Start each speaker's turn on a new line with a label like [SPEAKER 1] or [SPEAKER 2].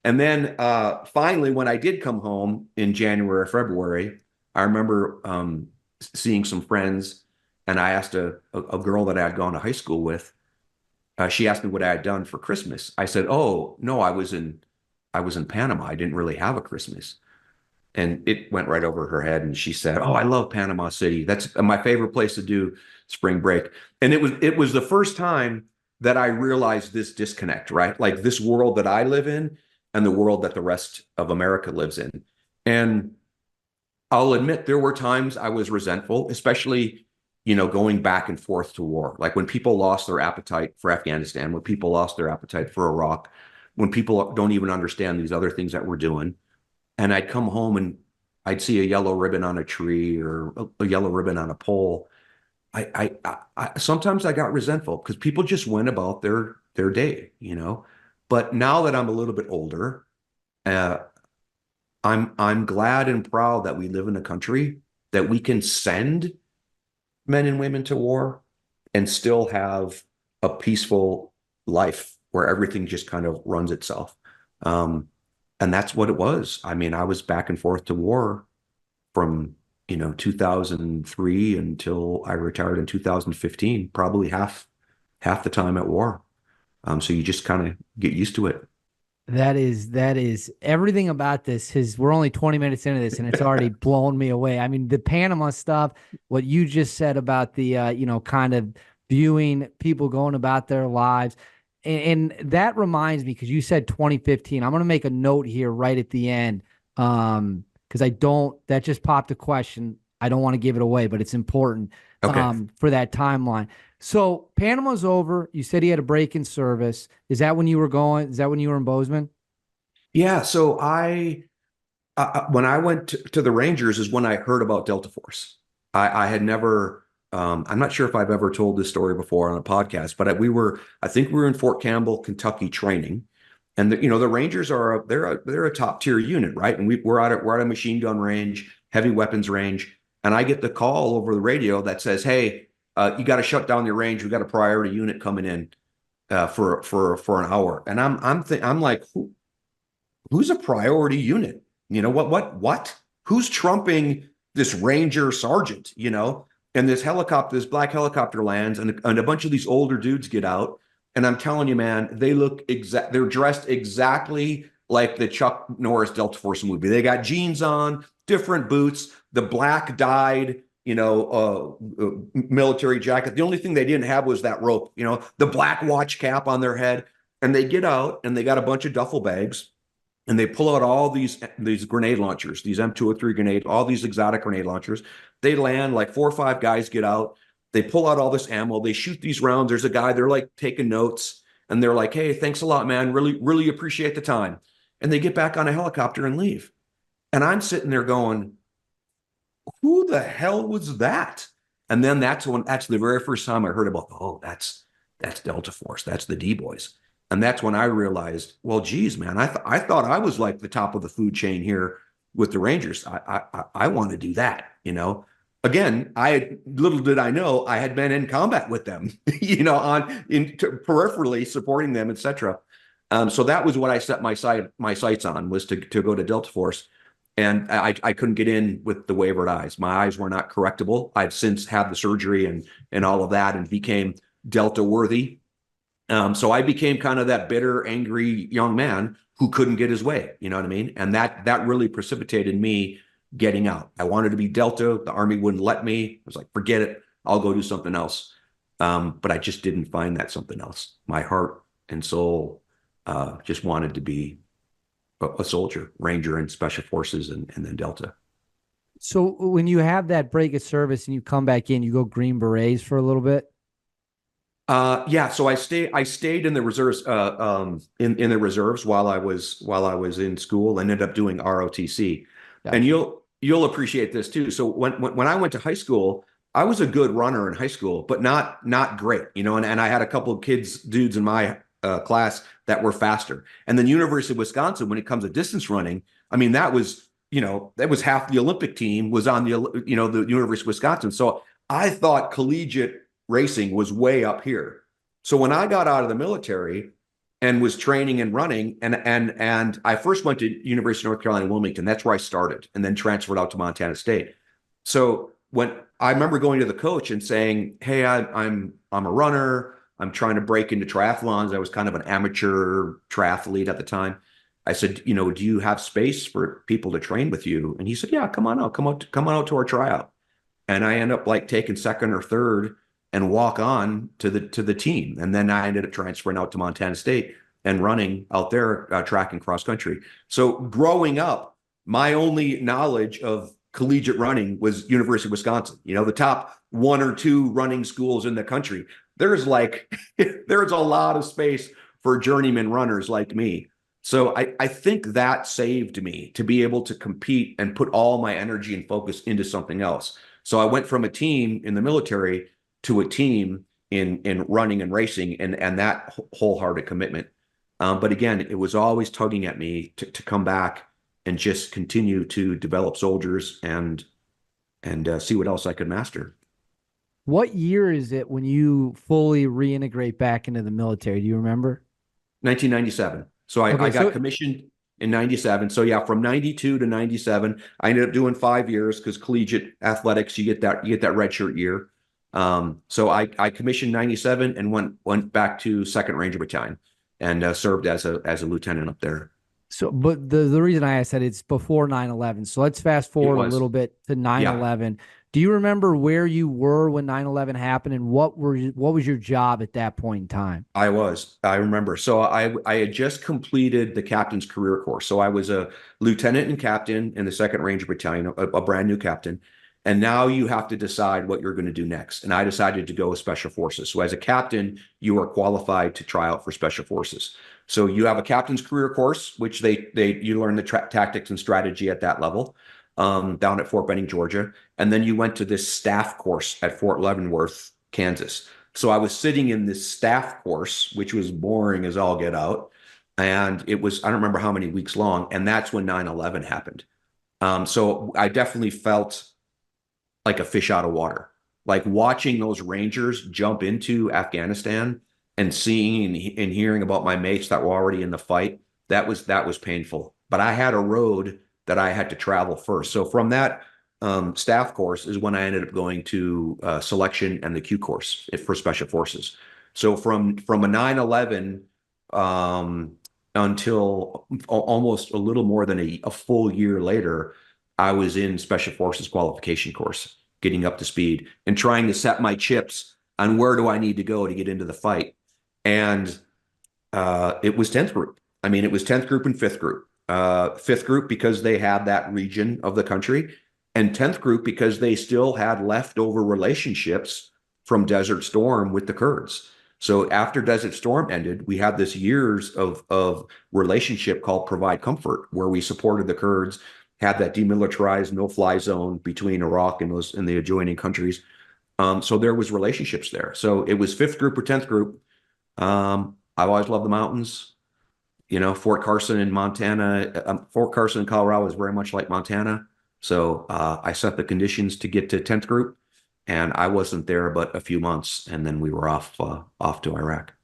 [SPEAKER 1] And then finally, when I did come home in January or February, I remember seeing some friends, and I asked a girl that I had gone to high school with. She asked me what I had done for Christmas. I said, "Oh no, I was in Panama. I didn't really have a Christmas." And it went right over her head. And she said, "Oh, I love Panama City. That's my favorite place to do spring break." And it was the first time that I realized this disconnect, right? Like this world that I live in and the world that the rest of America lives in. And I'll admit there were times I was resentful, especially, going back and forth to war. Like when people lost their appetite for Afghanistan, when people lost their appetite for Iraq, when people don't even understand these other things that we're doing. And I'd come home and I'd see a yellow ribbon on a tree or a yellow ribbon on a pole. I sometimes I got resentful because people just went about their day. But now that I'm a little bit older, uh, I'm glad and proud that we live in a country that we can send men and women to war and still have a peaceful life where everything just kind of runs itself. Um, and that's what it was. I mean, I was back and forth to war from 2003 until I retired in 2015, probably half the time at war. So you just kind of get used to it.
[SPEAKER 2] That is everything about this. We're only 20 minutes into this and it's already blown me away. I mean, the Panama stuff, what you just said about the kind of viewing people going about their lives. And that reminds me, because you said 2015. I'm gonna make a note here right at the end. Because that just popped a question. I don't want to give it away, but it's important
[SPEAKER 1] Okay.
[SPEAKER 2] for that timeline. So Panama's over. You said he had a break in service. Is that when you were going? Is that when you were in Bozeman?
[SPEAKER 1] Yeah. So when I went to the Rangers is when I heard about Delta Force. I had never, I'm not sure if I've ever told this story before on a podcast, but I think we were in Fort Campbell, Kentucky training. And the Rangers they're a top tier unit, right? And we're at a machine gun range, heavy weapons range. And I get the call over the radio that says, "Hey, you got to shut down your range. We got a priority unit coming in for an hour." And I'm like, who's a priority unit? What? Who's trumping this Ranger sergeant? And this black helicopter lands, and a bunch of these older dudes get out. And I'm telling you, man, they're dressed exactly like the Chuck Norris Delta Force movie. They got jeans on, different boots, the black dyed, military jacket. The only thing they didn't have was that rope, the black watch cap on their head. And they get out and they got a bunch of duffel bags and they pull out all these grenade launchers, these M203 grenade, all these exotic grenade launchers. They land, like 4 or 5 guys get out. They pull out all this ammo. They shoot these rounds. There's a guy, they're like taking notes, and they're like, "Hey, thanks a lot, man. Really, really appreciate the time." And they get back on a helicopter and leave. And I'm sitting there going, "Who the hell was that?" And then that's the very first time I heard about, "Oh, that's Delta Force. That's the D boys." And that's when I realized, well, geez, man, I thought I was like the top of the food chain here with the Rangers. I want to do that. Again, little did I know I had been in combat with them, peripherally supporting them, etc. So that was what I set my sights on, was to go to Delta Force. And I couldn't get in with the wavered eyes. My eyes were not correctable. I've since had the surgery and all of that and became Delta worthy. So I became kind of that bitter, angry young man who couldn't get his way. You know what I mean? And that really precipitated me getting out. I wanted to be Delta. The Army wouldn't let me. I was like, forget it. I'll go do something else. But I just didn't find that something else. My heart and soul just wanted to be a soldier, Ranger, and Special Forces, and then Delta.
[SPEAKER 2] So when you have that break of service and you come back in, you go Green Berets for a little bit.
[SPEAKER 1] Yeah, so I stayed in the reserves in the reserves while I was in school and ended up doing ROTC. And
[SPEAKER 2] Gotcha.
[SPEAKER 1] you'll appreciate this too. So when I went to high school, I was a good runner in high school, but not great, and I had a couple of dudes in my class that were faster. And then University of Wisconsin, when it comes to distance running, I mean that was half the Olympic team was on the University of Wisconsin. So I thought collegiate racing was way up here. So when I got out of the military, and was training and running. And I first went to University of North Carolina, Wilmington. That's where I started, and then transferred out to Montana State. So when I remember going to the coach and saying, "Hey, I'm a runner. I'm trying to break into triathlons." I was kind of an amateur triathlete at the time. I said, "Do you have space for people to train with you?" And he said, "Yeah, come on out. Come on out to our tryout." And I end up like taking second or third and walk on to the team. And then I ended up transferring out to Montana State and running out there, track and cross country. So growing up, my only knowledge of collegiate running was University of Wisconsin. The top one or two running schools in the country. There's like there's a lot of space for journeyman runners like me. So I think that saved me to be able to compete and put all my energy and focus into something else. So I went from a team in the military to a team in running and racing, and that wholehearted commitment. But again, it was always tugging at me to come back and just continue to develop soldiers and see what else I could master.
[SPEAKER 2] What year is it when you fully reintegrate back into the military? Do you remember?
[SPEAKER 1] 1997. So I
[SPEAKER 2] Okay,
[SPEAKER 1] got
[SPEAKER 2] so
[SPEAKER 1] commissioned in 97. So yeah, from 92 to 97, I ended up doing 5 years because collegiate athletics, you get that redshirt year. So I commissioned 97 and went back to Second Ranger Battalion and served as a lieutenant up there.
[SPEAKER 2] but the reason I asked that it's before 9/11. So let's fast
[SPEAKER 1] It
[SPEAKER 2] forward a
[SPEAKER 1] was.
[SPEAKER 2] little bit to
[SPEAKER 1] Yeah.
[SPEAKER 2] 9/11. Do you remember where you were when 9/11 happened and what was your job at that point in time?
[SPEAKER 1] I remember. So I had just completed the captain's career course. So I was a lieutenant and captain in the Second Ranger Battalion, a brand new captain. And now you have to decide what you're going to do next. And I decided to go with Special Forces. So as a captain, you are qualified to try out for Special Forces. So you have a captain's career course, which you learn the tactics and strategy at that level, down at Fort Benning, Georgia. And then you went to this staff course at Fort Leavenworth, Kansas. So I was sitting in this staff course, which was boring as all get out. And it was, I don't remember how many weeks long. And that's when 9/11 happened. So I definitely felt like a fish out of water. Like watching those Rangers jump into Afghanistan and seeing and hearing about my mates that were already in the fight, that was painful. But I had a road that I had to travel first. So from that staff course is when I ended up going to selection and the Q course for Special Forces. So from a 9/11 until almost a little more than a full year later, I was in Special Forces qualification course, getting up to speed and trying to set my chips on where do I need to go to get into the fight. And it was 10th group. I mean, it was 10th group and 5th group. 5th group because they had that region of the country, and 10th group because they still had leftover relationships from Desert Storm with the Kurds. So after Desert Storm ended, we had this years of relationship called Provide Comfort, where we supported the Kurds, had that demilitarized no-fly zone between Iraq and those and the adjoining countries. So there was relationships there. So it was 5th group or 10th group. I've always loved the mountains. Fort Carson in Montana, Fort Carson in Colorado is very much like Montana. So I set the conditions to get to 10th group, and I wasn't there but a few months, and then we were off to Iraq.